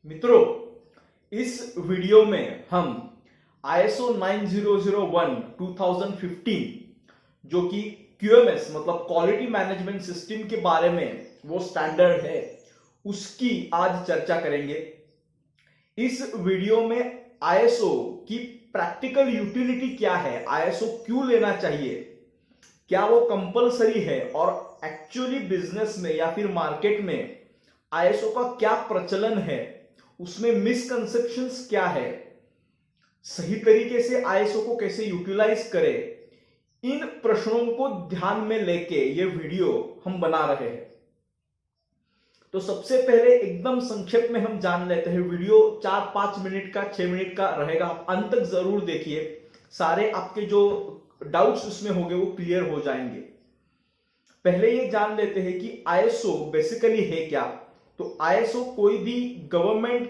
मित्रों, इस वीडियो में हम ISO 9001 2015 जो कि QMS मतलब क्वालिटी मैनेजमेंट सिस्टम के बारे में वो स्टैंडर्ड है, उसकी आज चर्चा करेंगे। इस वीडियो में ISO की प्रैक्टिकल यूटिलिटी क्या है, ISO क्यों लेना चाहिए, क्या वो कंपलसरी है और एक्चुअली बिजनेस में या फिर मार्केट में ISO का क्या प्रचलन है, उसमें मिसकंसेप्शंस क्या है, सही तरीके से ISO को कैसे यूटिलाइज करें, इन प्रश्नों को ध्यान में लेके ये वीडियो हम बना रहे हैं। तो सबसे पहले एकदम संक्षेप में हम जान लेते हैं। वीडियो 4-5 मिनट का 6 मिनट का रहेगा, अंत तक जरूर देखिए, सारे आपके जो डाउट्स उसमें होंगे वो क्लियर हो जाएंगे। पहले ये जान लेते हैं कि ISO बेसिकली है क्या। तो ISO कोई भी गवर्नमेंट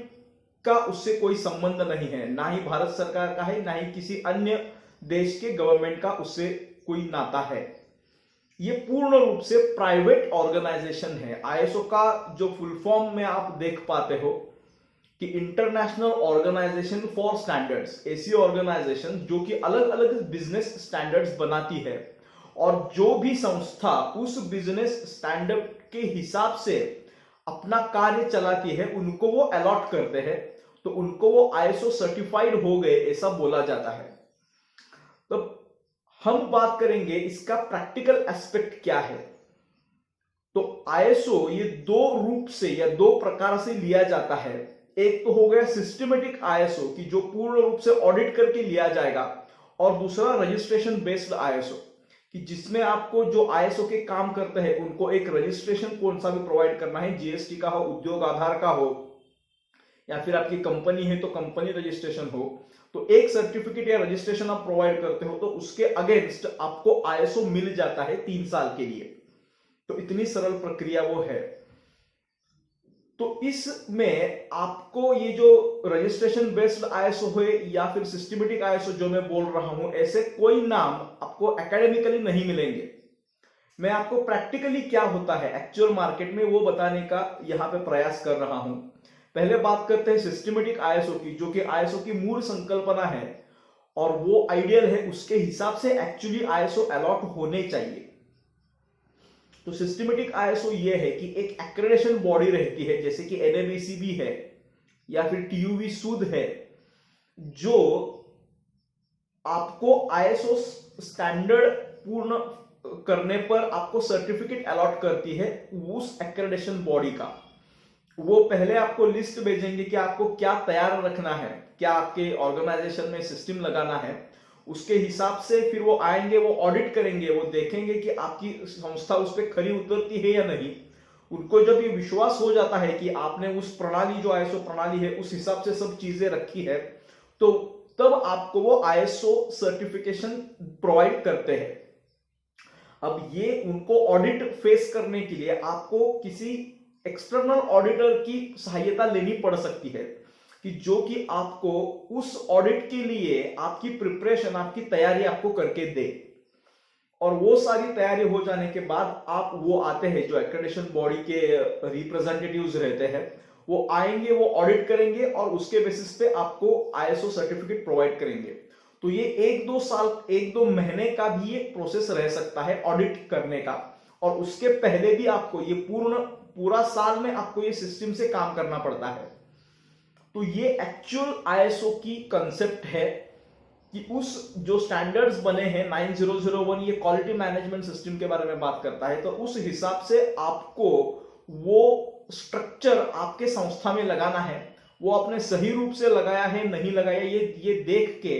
का उससे कोई संबंध नहीं है, ना ही भारत सरकार का है, ना ही किसी अन्य देश के गवर्नमेंट का उससे कोई नाता है। ये पूर्ण रूप से प्राइवेट ऑर्गेनाइजेशन है। ISO का जो फुल फॉर्म में आप देख पाते हो कि इंटरनेशनल ऑर्गेनाइजेशन फॉर स्टैंडर्ड्स, ऐसी ऑर्गेनाइजेशन जो कि अलग अलग बिजनेस स्टैंडर्ड्स बनाती है और जो भी संस्था उस बिजनेस स्टैंडर्ड के हिसाब से अपना कार्य चलाती है उनको वो अलॉट करते हैं, तो उनको वो ISO सर्टिफाइड हो गए ऐसा बोला जाता है। तो हम बात करेंगे इसका प्रैक्टिकल एस्पेक्ट क्या है। तो ISO ये दो रूप से या दो प्रकार से लिया जाता है। एक तो हो गया सिस्टमेटिक ISO की जो पूर्ण रूप से ऑडिट करके लिया जाएगा, और दूसरा रजिस्ट्रेशन बेस्ड ISO कि जिसमें आपको जो ISO के काम करते हैं उनको एक रजिस्ट्रेशन कौन सा भी प्रोवाइड करना है, GST का हो, उद्योग आधार का हो, या फिर आपकी कंपनी है तो कंपनी रजिस्ट्रेशन हो, तो एक सर्टिफिकेट या रजिस्ट्रेशन आप प्रोवाइड करते हो तो उसके अगेंस्ट आपको ISO मिल जाता है 3 साल के लिए। तो इतनी सरल प्रक्रिया वो है। तो इसमें आपको ये जो रजिस्ट्रेशन बेस्ड ISO है या फिर सिस्टमेटिक ISO जो मैं बोल रहा हूं, ऐसे कोई नाम आपको एकेडमिकली नहीं मिलेंगे। मैं आपको प्रैक्टिकली क्या होता है एक्चुअल मार्केट में वो बताने का यहां पे प्रयास कर रहा हूं। पहले बात करते हैं सिस्टमेटिक ISO की, जो कि ISO की मूल संकल्पना है और वो आइडियल है, उसके हिसाब से एक्चुअली ISO अलॉट होने चाहिए। तो सिस्टमेटिक ISO ये है कि एक एक्रेडिटेशन बॉडी रहती है, जैसे कि NABCB है या फिर TUV सूद है, जो आपको ISO स्टैंडर्ड पूर्ण करने पर आपको सर्टिफिकेट अलॉट करती है उस एक्रेडिटेशन बॉडी का। वो पहले आपको लिस्ट भेजेंगे कि आपको क्या तैयार रखना है, क्या आपके ऑर्गेनाइजेशन में सिस्टम लगाना है, उसके हिसाब से फिर वो आएंगे, वो ऑडिट करेंगे, वो देखेंगे कि आपकी संस्था उस पर खरी उतरती है या नहीं। उनको जब ये विश्वास हो जाता है कि आपने उस प्रणाली जो ISO प्रणाली है उस हिसाब से सब चीजें रखी है, तो तब आपको वो ISO सर्टिफिकेशन प्रोवाइड करते हैं। अब ये उनको ऑडिट फेस करने के लिए आपको किसी एक्सटर्नल ऑडिटर की सहायता लेनी पड़ सकती है कि जो कि आपको उस ऑडिट के लिए आपकी प्रिपरेशन, आपकी तैयारी आपको करके दे। और वो सारी तैयारी हो जाने के बाद आप वो आते हैं, जो एक्रेडिटेशन बॉडी के रिप्रेजेंटेटिव्स रहते हैं, वो आएंगे, वो ऑडिट करेंगे और उसके बेसिस पे आपको ISO सर्टिफिकेट प्रोवाइड करेंगे। तो ये 1-2 साल, 1-2 महीने का भी एक प्रोसेस रह सकता है ऑडिट करने का, और उसके पहले भी आपको ये पूरा साल में आपको ये सिस्टम से काम करना पड़ता है। तो ये एक्चुअल ISO की कंसेप्ट है कि उस जो स्टैंडर्ड्स बने हैं 9001, ये क्वालिटी मैनेजमेंट सिस्टम के बारे में बात करता है। तो उस हिसाब से आपको वो स्ट्रक्चर आपके संस्था में लगाना है, वो आपने सही रूप से लगाया है नहीं लगाया, ये देख के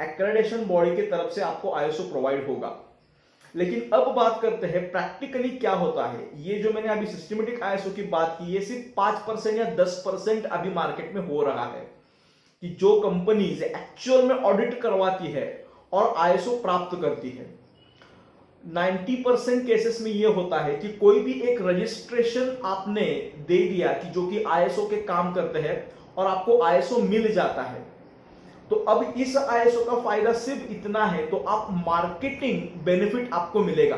एक्रेडिटेशन बॉडी की तरफ से आपको ISO प्रोवाइड होगा। लेकिन अब बात करते हैं प्रैक्टिकली क्या होता है। ये जो मैंने अभी सिस्टमेटिक ISO की बात की, ये सिर्फ 5% या 10% अभी मार्केट में हो रहा है कि जो कंपनीज एक्चुअल में ऑडिट करवाती है और ISO प्राप्त करती है। 90% केसेस में यह होता है कि कोई भी एक रजिस्ट्रेशन आपने दे दिया कि जो कि ISO के काम करते हैं और आपको ISO मिल जाता है। तो अब इस ISO का फायदा सिर्फ इतना है, तो आप मार्केटिंग बेनिफिट आपको मिलेगा।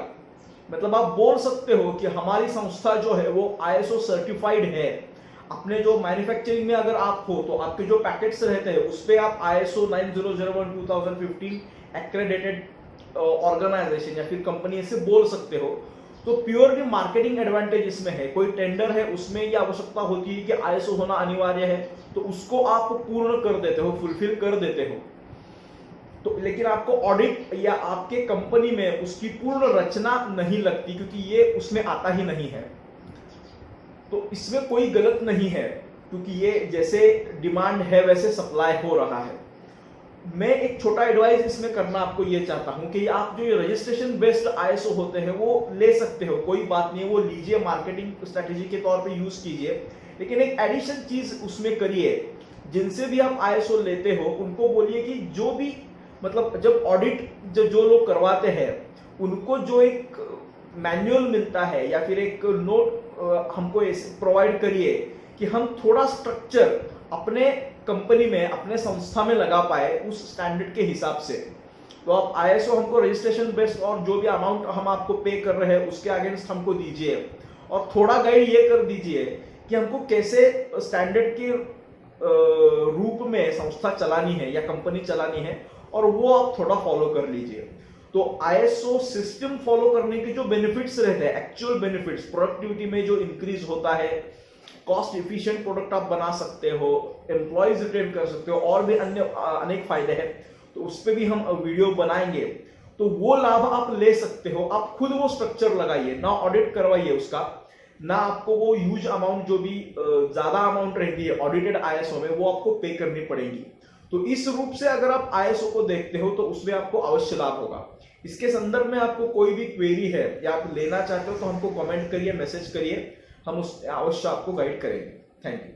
मतलब आप बोल सकते हो कि हमारी संस्था जो है वो ISO सर्टिफाइड है, अपने जो मैन्युफैक्चरिंग में अगर आप हो तो आपके जो पैकेट्स रहते हैं उस पे आप ISO 9001 2015 एक्रेडिटेड ऑर्गेनाइजेशन या फिर कंपनी से बोल सकते हो। तो प्योरली मार्केटिंग एडवांटेज इसमें है। कोई टेंडर है उसमें ये आवश्यकता होती है कि ISO होना अनिवार्य है, तो उसको आप पूर्ण कर देते हो, फुलफिल कर देते हो। तो लेकिन आपको ऑडिट या आपके कंपनी में उसकी पूर्ण रचना नहीं लगती, क्योंकि ये उसमें आता ही नहीं है। तो इसमें कोई गलत नहीं है, क्योंकि ये जैसे डिमांड है वैसे सप्लाई हो रहा है। मैं एक छोटा एडवाइस इसमें करना आपको ये चाहता हूं कि आप जो ये रजिस्ट्रेशन बेस्ड ISO होते हैं वो ले सकते हो, कोई बात नहीं, वो लीजिए, मार्केटिंग स्ट्रेटेजी के तौर पे यूज कीजिए। लेकिन एक एडिशन चीज उसमें करिए, जिनसे भी आप ISO लेते हो उनको बोलिए कि जो भी मतलब जब ऑडिट जो लोग करवाते हैं उनको जो एक मैनुअल मिलता है या फिर एक नोट हमको प्रोवाइड करिए कि हम थोड़ा स्ट्रक्चर अपने कंपनी में, अपने संस्था में लगा पाए उस स्टैंडर्ड के हिसाब से। तो आप ISO हमको रजिस्ट्रेशन बेस्ड और जो भी अमाउंट हम आपको पे कर रहे हैं उसके अगेंस्ट हमको दीजिए, और थोड़ा गाइड ये कर दीजिए कि हमको कैसे स्टैंडर्ड के रूप में संस्था चलानी है या कंपनी चलानी है, और वो आप थोड़ा फॉलो कर लीजिए। तो ISO सिस्टम फॉलो करने के जो बेनिफिट्स रहते हैं, एक्चुअल बेनिफिट्स, प्रोडक्टिविटी में जो इंक्रीज होता है, कॉस्ट इफिशिएंट प्रोडक्ट आप बना सकते हो, एम्प्लॉयज रिटेन कर सकते हो, और भी अन्य अनेक फायदे हैं, तो उस पर भी हम वीडियो बनाएंगे। तो वो लाभ आप ले सकते हो। आप खुद वो स्ट्रक्चर लगाइए, ना ऑडिट करवाइए उसका, ना आपको वो ह्यूज अमाउंट जो भी ज्यादा अमाउंट रहती है ऑडिटेड ISO में वो आपको पे करनी पड़ेगी। तो इस रूप से अगर आप ISO को देखते हो तो उसमें आपको अवश्य लाभ होगा। इसके संदर्भ में आपको कोई भी क्वेरी है या आप लेना चाहते हो तो हमको कमेंट करिए, मैसेज करिए, हम उस अवश्य आपको गाइड करेंगे। Thank you.